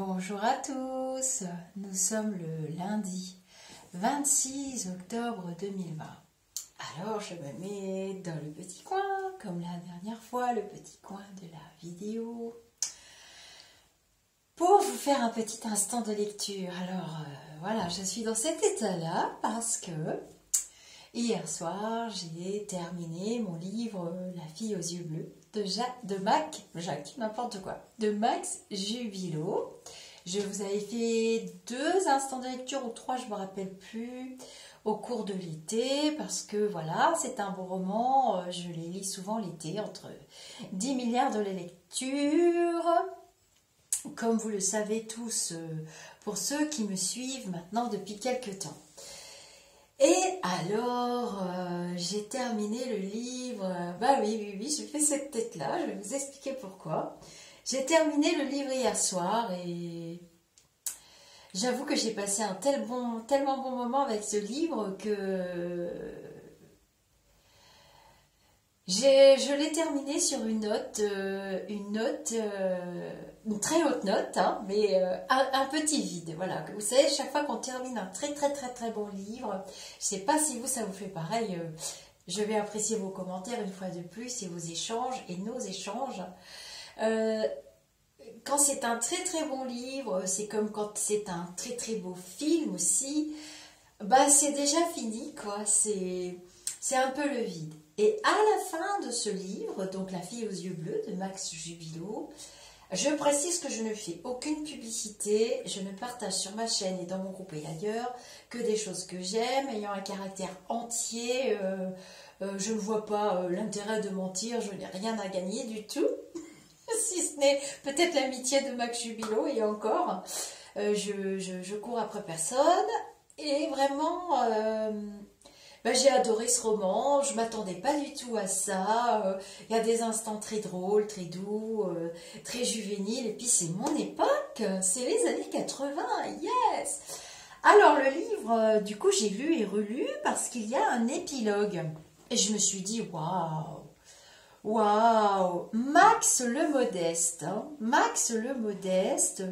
Bonjour à tous, nous sommes le lundi 26 octobre 2020. Alors je me mets dans le petit coin, comme la dernière fois, le petit coin de la vidéo, pour vous faire un petit instant de lecture. Alors voilà, je suis dans cet état-là parce que hier soir j'ai terminé mon livre La fille aux yeux bleus de Max Jubilo. Je vous avais fait 2 instants de lecture ou 3, je ne me rappelle plus, au cours de l'été, parce que voilà, c'est un beau roman, je les lis souvent l'été, entre 10 milliards de lectures, comme vous le savez tous, pour ceux qui me suivent maintenant depuis quelques temps. Et alors, j'ai terminé le livre, oui, je fais cette tête-là, je vais vous expliquer pourquoi. J'ai terminé le livre hier soir et j'avoue que j'ai passé un tellement bon moment avec ce livre que je l'ai terminé sur une très haute note, hein, mais un petit vide. Voilà. Vous savez, chaque fois qu'on termine un très bon livre, je ne sais pas si ça vous fait pareil, je vais apprécier vos commentaires une fois de plus et vos échanges et nos échanges. Quand c'est un très bon livre, c'est comme quand c'est un très beau film aussi, c'est déjà fini, quoi. C'est un peu le vide. Et à la fin de ce livre, donc La fille aux yeux bleus de Max Jubilo, je précise que je ne fais aucune publicité, je ne partage sur ma chaîne et dans mon groupe et ailleurs que des choses que j'aime, ayant un caractère entier, je ne vois pas l'intérêt de mentir, je n'ai rien à gagner du tout. Si ce n'est peut-être l'amitié de Max Jubilo, et encore, je cours après personne. Et vraiment, j'ai adoré ce roman, je ne m'attendais pas du tout à ça. Il y a des instants très drôles, très doux, très juvéniles, et puis c'est mon époque, c'est les années 80, yes! Alors le livre, du coup, j'ai lu et relu parce qu'il y a un épilogue. Et je me suis dit, waouh! Waouh, Max le modeste, hein. Max le modeste,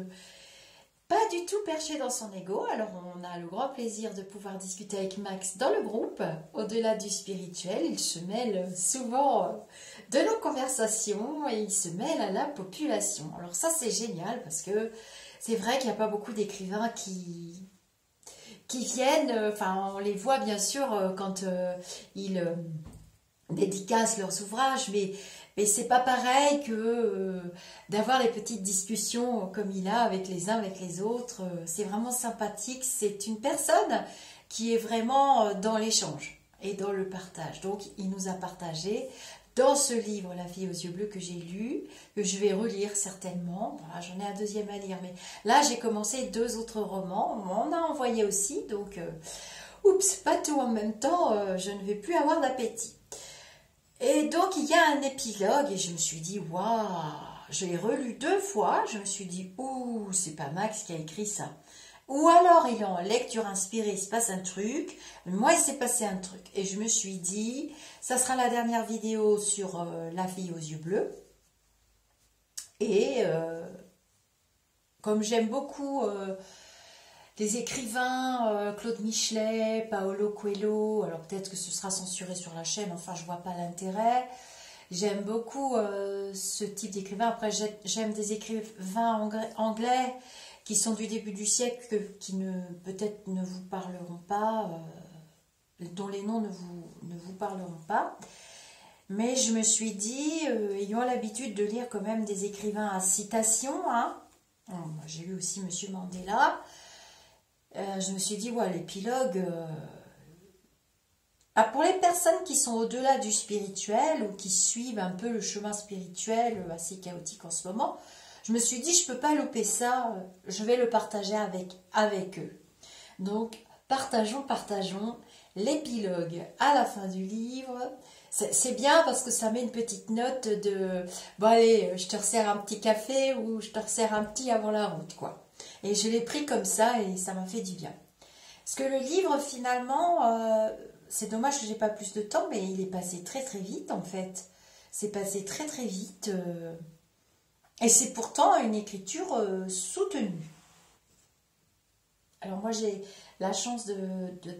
pas du tout perché dans son ego. Alors on a le grand plaisir de pouvoir discuter avec Max dans le groupe, au-delà du spirituel. Il se mêle souvent de nos conversations et il se mêle à la population. Alors ça c'est génial parce que c'est vrai qu'il n'y a pas beaucoup d'écrivains qui viennent, enfin on les voit bien sûr quand ils dédicacent leurs ouvrages, mais c'est pas pareil que d'avoir les petites discussions comme il a avec les uns, avec les autres. C'est vraiment sympathique. C'est une personne qui est vraiment dans l'échange et dans le partage. Donc, il nous a partagé dans ce livre, La fille aux yeux bleus, que j'ai lu, que je vais relire certainement. Voilà, j'en ai un deuxième à lire, mais là, j'ai commencé 2 autres romans. On m'en a envoyé aussi, donc, oups, pas tout en même temps, je ne vais plus avoir d'appétit. Et donc, il y a un épilogue et je me suis dit, waouh, je l'ai relu 2 fois, je me suis dit, ouh, c'est pas Max qui a écrit ça. Ou alors, il est en lecture inspirée, il se passe un truc, moi, il s'est passé un truc. Et je me suis dit, ça sera la dernière vidéo sur La fille aux yeux bleus. Et comme j'aime beaucoup les écrivains, Claude Michelet, Paolo Coelho, alors peut-être que ce sera censuré sur la chaîne, enfin je vois pas l'intérêt. J'aime beaucoup ce type d'écrivain. Après j'aime des écrivains anglais qui sont du début du siècle, qui peut-être ne vous parleront pas, dont les noms ne vous parleront pas. Mais je me suis dit, ayant l'habitude de lire quand même des écrivains à citation, hein, j'ai lu aussi Monsieur Mandela, je me suis dit, ouais, l'épilogue, pour les personnes qui sont au-delà du spirituel ou qui suivent un peu le chemin spirituel assez chaotique en ce moment, je me suis dit, je ne peux pas louper ça, je vais le partager avec eux. Donc, partageons l'épilogue à la fin du livre. C'est bien parce que ça met une petite note de, bon allez, je te resserre un petit café ou je te resserre un petit avant la route, quoi. Et je l'ai pris comme ça et ça m'a fait du bien. Parce que le livre, finalement, c'est dommage que j'ai pas plus de temps, mais il est passé très vite, en fait. C'est passé très vite. Et c'est pourtant une écriture soutenue. Alors moi j'ai la chance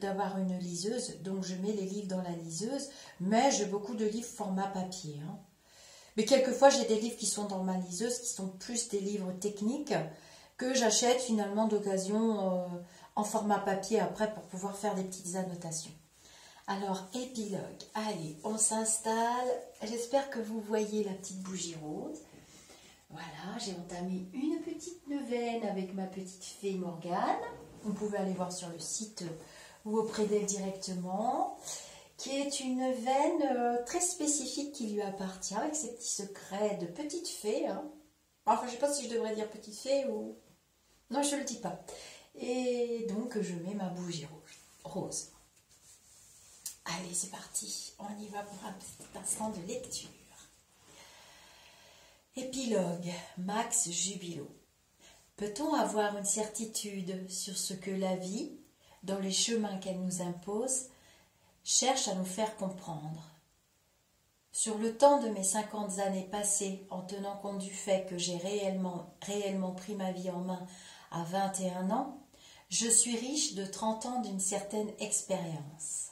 d'avoir une liseuse, donc je mets les livres dans la liseuse, mais j'ai beaucoup de livres format papier. Hein. Mais quelquefois j'ai des livres qui sont dans ma liseuse, qui sont plus des livres techniques, que j'achète finalement d'occasion en format papier après pour pouvoir faire des petites annotations. Alors, épilogue. Allez, on s'installe. J'espère que vous voyez la petite bougie rose. Voilà, j'ai entamé une petite neuvaine avec ma petite fée Morgane. Vous pouvez aller voir sur le site ou auprès d'elle directement. Qui est une neuvaine très spécifique qui lui appartient, avec ses petits secrets de petite fée. Hein. Enfin, je ne sais pas si je devrais dire petite fée ou... Non, je ne le dis pas. Et donc, je mets ma bougie rose. Allez, c'est parti. On y va pour un petit instant de lecture. Épilogue. Max Jubilo. Peut-on avoir une certitude sur ce que la vie, dans les chemins qu'elle nous impose, cherche à nous faire comprendre? Sur le temps de mes 50 années passées, en tenant compte du fait que j'ai réellement pris ma vie en main à 21 ans, je suis riche de 30 ans d'une certaine expérience.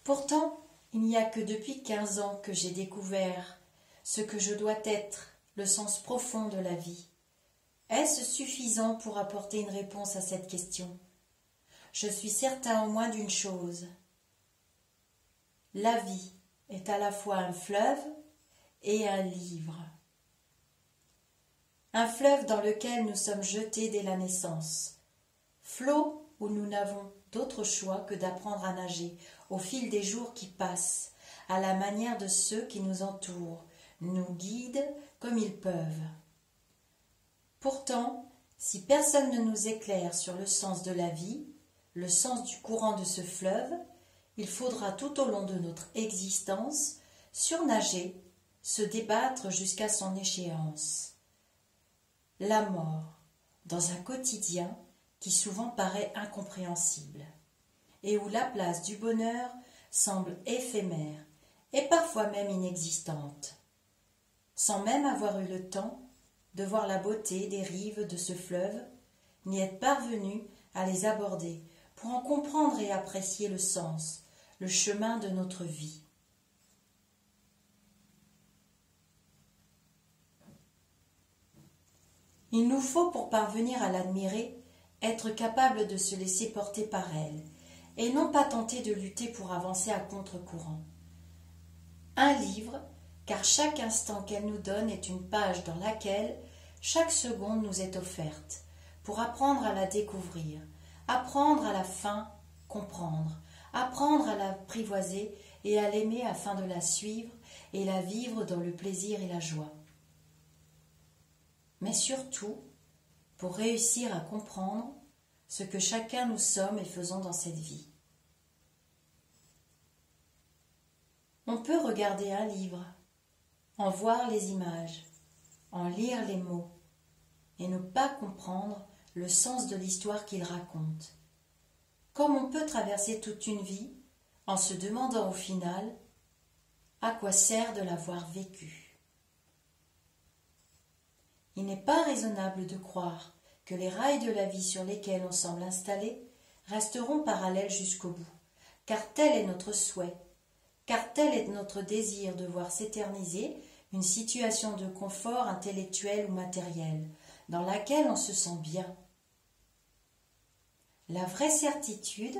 Pourtant, il n'y a que depuis 15 ans que j'ai découvert ce que je dois être, le sens profond de la vie. Est-ce suffisant pour apporter une réponse à cette question? Je suis certain au moins d'une chose. La vie est à la fois un fleuve et un livre. Un fleuve dans lequel nous sommes jetés dès la naissance. Flot où nous n'avons d'autre choix que d'apprendre à nager au fil des jours qui passent, à la manière de ceux qui nous entourent, nous guident comme ils peuvent. Pourtant, si personne ne nous éclaire sur le sens de la vie, le sens du courant de ce fleuve, il faudra tout au long de notre existence surnager, se débattre jusqu'à son échéance. La mort, dans un quotidien qui souvent paraît incompréhensible, et où la place du bonheur semble éphémère et parfois même inexistante, sans même avoir eu le temps de voir la beauté des rives de ce fleuve, ni être parvenu à les aborder pour en comprendre et apprécier le sens, le chemin de notre vie. Il nous faut, pour parvenir à l'admirer, être capable de se laisser porter par elle, et non pas tenter de lutter pour avancer à contre-courant. Un livre, car chaque instant qu'elle nous donne est une page dans laquelle chaque seconde nous est offerte, pour apprendre à la découvrir, apprendre à la fin comprendre, apprendre à l'apprivoiser et à l'aimer afin de la suivre et la vivre dans le plaisir et la joie. Mais surtout, pour réussir à comprendre ce que chacun nous sommes et faisons dans cette vie. On peut regarder un livre, en voir les images, en lire les mots, et ne pas comprendre le sens de l'histoire qu'il raconte. Comme on peut traverser toute une vie en se demandant au final à quoi sert de l'avoir vécue. Il n'est pas raisonnable de croire que les rails de la vie sur lesquels on semble installé resteront parallèles jusqu'au bout, car tel est notre souhait, car tel est notre désir de voir s'éterniser une situation de confort intellectuel ou matériel, dans laquelle on se sent bien. La vraie certitude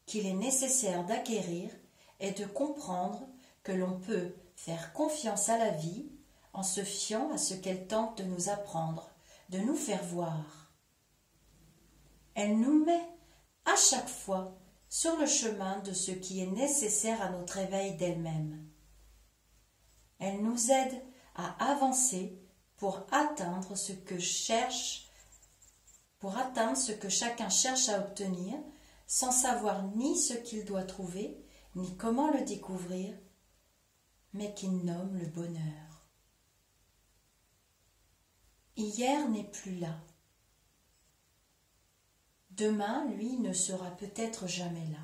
qu'il est nécessaire d'acquérir est de comprendre que l'on peut faire confiance à la vie en se fiant à ce qu'elle tente de nous apprendre, de nous faire voir. Elle nous met à chaque fois sur le chemin de ce qui est nécessaire à notre éveil d'elle-même. Elle nous aide à avancer pour atteindre ce que chacun cherche à obtenir, sans savoir ni ce qu'il doit trouver, ni comment le découvrir, mais qu'il nomme le bonheur. Hier n'est plus là. Demain, lui, ne sera peut-être jamais là.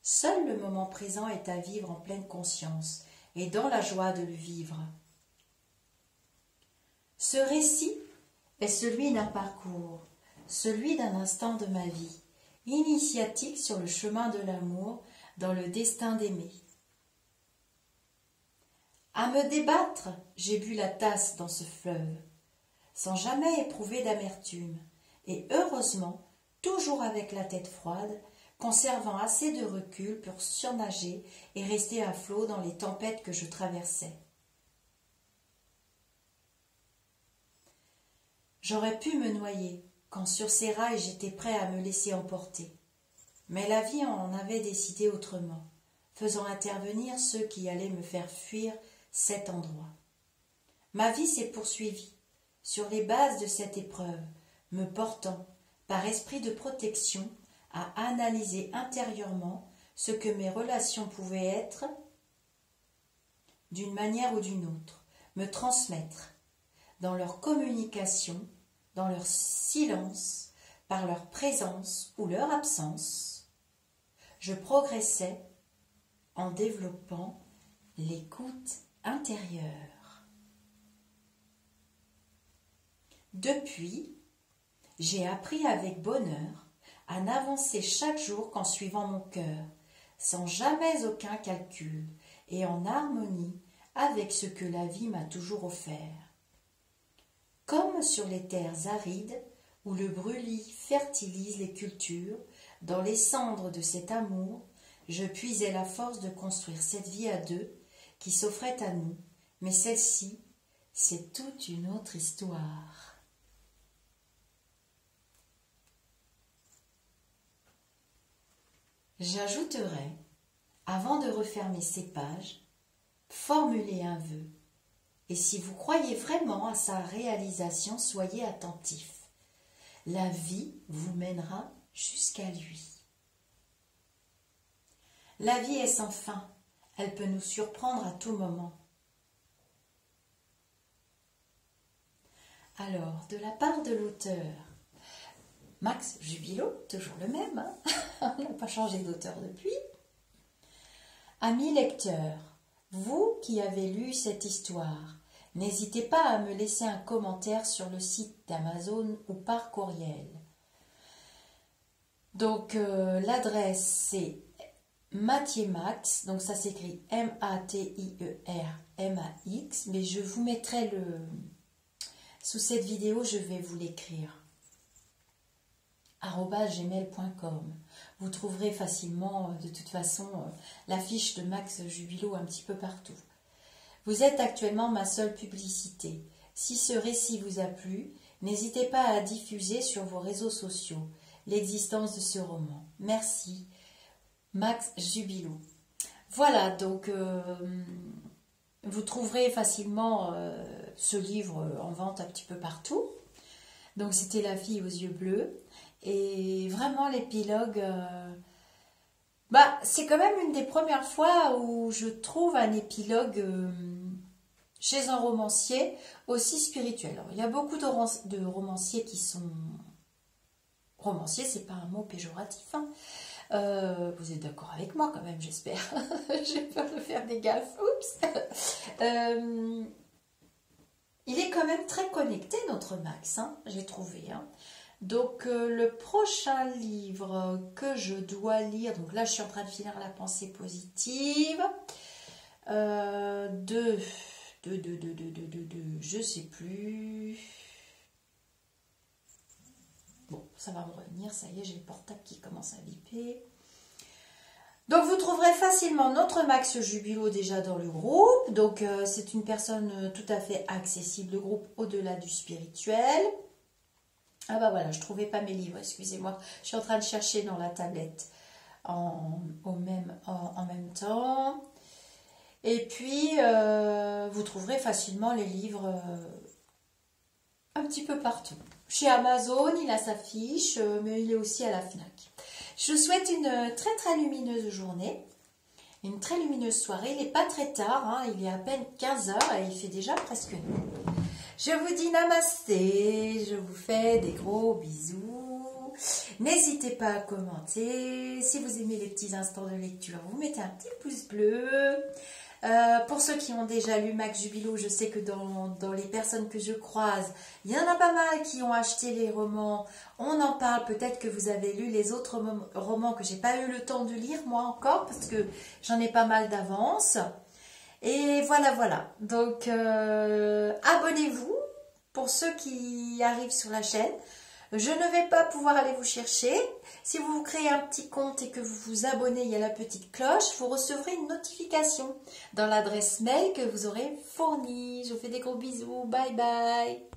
Seul le moment présent est à vivre en pleine conscience et dans la joie de le vivre. Ce récit est celui d'un parcours, celui d'un instant de ma vie, initiatique sur le chemin de l'amour, dans le destin d'aimer. À me débattre, j'ai bu la tasse dans ce fleuve, sans jamais éprouver d'amertume, et heureusement, toujours avec la tête froide, conservant assez de recul pour surnager et rester à flot dans les tempêtes que je traversais. J'aurais pu me noyer, quand sur ces rails j'étais prêt à me laisser emporter. Mais la vie en avait décidé autrement, faisant intervenir ceux qui allaient me faire fuir cet endroit. Ma vie s'est poursuivie, sur les bases de cette épreuve, me portant, par esprit de protection, à analyser intérieurement ce que mes relations pouvaient être d'une manière ou d'une autre, me transmettre, dans leur communication, dans leur silence, par leur présence ou leur absence. Je progressais en développant l'écoute intérieure. Depuis, j'ai appris avec bonheur à n'avancer chaque jour qu'en suivant mon cœur, sans jamais aucun calcul et en harmonie avec ce que la vie m'a toujours offert. Comme sur les terres arides où le brûlis fertilise les cultures, dans les cendres de cet amour, je puisais la force de construire cette vie à deux qui s'offrait à nous, mais celle-ci, c'est toute une autre histoire. J'ajouterai, avant de refermer ces pages, formulez un vœu. Et si vous croyez vraiment à sa réalisation, soyez attentifs. La vie vous mènera jusqu'à lui. La vie est sans fin. Elle peut nous surprendre à tout moment. Alors, de la part de l'auteur, Max Jubilo, toujours le même, hein on n'a pas changé d'auteur depuis. Amis lecteurs, vous qui avez lu cette histoire, n'hésitez pas à me laisser un commentaire sur le site d'Amazon ou par courriel. Donc l'adresse c'est Mathiemax, donc ça s'écrit M-A-T-I-E-R-M-A-X, mais je vous mettrai sous cette vidéo, je vais vous l'écrire. @gmail.com. Vous trouverez facilement de toute façon l'affiche de Max Jubilo un petit peu partout. Vous êtes actuellement ma seule publicité. Si ce récit vous a plu, n'hésitez pas à diffuser sur vos réseaux sociaux l'existence de ce roman. Merci, Max Jubilo. Voilà, donc vous trouverez facilement ce livre en vente un petit peu partout. Donc c'était La fille aux yeux bleus. Et vraiment l'épilogue, c'est quand même une des premières fois où je trouve un épilogue chez un romancier aussi spirituel. Alors, il y a beaucoup de romanciers qui sont... Romancier, c'est pas un mot péjoratif. Hein. Vous êtes d'accord avec moi quand même, j'espère. J'ai peur de faire des gaffes. Oups. Il est quand même très connecté, notre Max, hein, j'ai trouvé. Hein. Donc, le prochain livre que je dois lire, donc là, je suis en train de finir La pensée positive, je sais plus. Bon, ça va me revenir, ça y est, j'ai le portable qui commence à biper. Donc, vous trouverez facilement notre Max Jubilo déjà dans le groupe. Donc, c'est une personne tout à fait accessible, le groupe Au-delà du spirituel. Ah bah voilà, je ne trouvais pas mes livres, excusez-moi. Je suis en train de chercher dans la tablette en même temps. Et puis, vous trouverez facilement les livres un petit peu partout. Chez Amazon, il a sa fiche, mais il est aussi à la Fnac. Je vous souhaite une très très lumineuse journée, une très lumineuse soirée. Il n'est pas très tard, hein, il est à peine 15 h et il fait déjà presque nuit. Je vous dis namasté, je vous fais des gros bisous N'hésitez pas à commenter. Si vous aimez les petits instants de lecture, vous mettez un petit pouce bleu. Pour ceux qui ont déjà lu Max Jubilo, je sais que dans les personnes que je croise, il y en a pas mal qui ont acheté les romans. On en parle, peut-être que vous avez lu les autres romans que j'ai pas eu le temps de lire moi encore, parce que j'en ai pas mal d'avance. Et voilà. Donc, abonnez-vous pour ceux qui arrivent sur la chaîne. Je ne vais pas pouvoir aller vous chercher. Si vous vous créez un petit compte et que vous vous abonnez, il y a la petite cloche, vous recevrez une notification dans l'adresse mail que vous aurez fournie. Je vous fais des gros bisous. Bye bye.